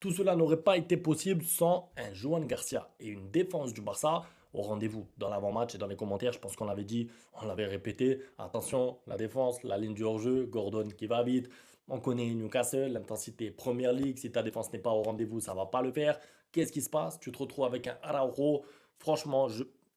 Tout cela n'aurait pas été possible sans un Joan Garcia et une défense du Barça au rendez-vous. Dans l'avant-match et dans les commentaires, je pense qu'on l'avait dit, on l'avait répété. Attention, la défense, la ligne du hors-jeu, Gordon qui va vite. On connaît Newcastle, l'intensité Premier League. Si ta défense n'est pas au rendez-vous, ça va pas le faire. Qu'est-ce qui se passe? Tu te retrouves avec un Araujo. Franchement,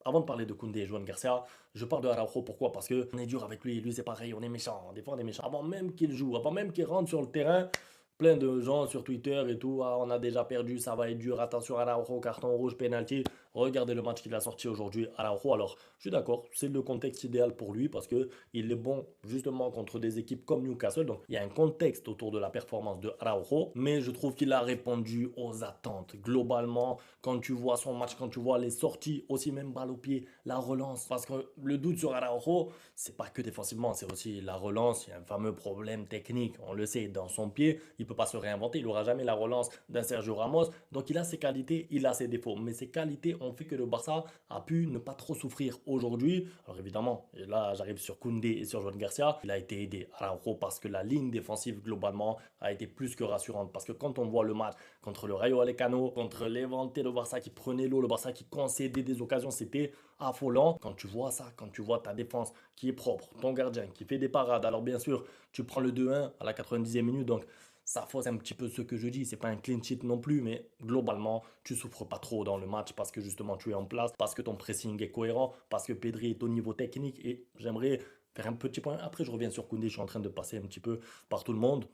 avant de parler de Koundé et Joan Garcia, je parle de Araujo. Pourquoi? Parce que on est dur avec lui. Lui, c'est pareil, on est méchant. Des fois, on est méchant. Avant même qu'il joue, avant même qu'il rentre sur le terrain, plein de gens sur Twitter et tout, ah, on a déjà perdu, ça va être dur, attention Araujo, carton rouge, penalty. Regardez le match qu'il a sorti aujourd'hui, Araujo. Alors, je suis d'accord, c'est le contexte idéal pour lui parce que il est bon justement contre des équipes comme Newcastle. Donc, il y a un contexte autour de la performance de Araujo, mais je trouve qu'il a répondu aux attentes. Globalement, quand tu vois son match, quand tu vois les sorties, aussi même balle au pied, la relance, parce que le doute sur Araujo, c'est pas que défensivement, c'est aussi la relance. Il y a un fameux problème technique, on le sait, dans son pied. Il peut pas se réinventer, il aura jamais la relance d'un Sergio Ramos. Donc il a ses qualités, il a ses défauts. Mais ses qualités ont fait que le Barça a pu ne pas trop souffrir aujourd'hui. Alors évidemment, et là j'arrive sur Koundé et sur Joan Garcia. Il a été aidé à Araujo parce que la ligne défensive globalement a été plus que rassurante. Parce que quand on voit le match contre le Rayo Vallecano, contre l'Eventé, le Barça qui prenait l'eau, le Barça qui concédait des occasions, c'était affolant. Quand tu vois ça, quand tu vois ta défense qui est propre, ton gardien qui fait des parades, alors bien sûr, tu prends le 2-1 à la 90e minute, donc ça fausse un petit peu ce que je dis. C'est pas un clean sheet non plus, mais globalement, tu souffres pas trop dans le match parce que justement tu es en place, parce que ton pressing est cohérent, parce que Pedri est au niveau technique et j'aimerais faire un petit point. Après, je reviens sur Koundé, je suis en train de passer un petit peu par tout le monde.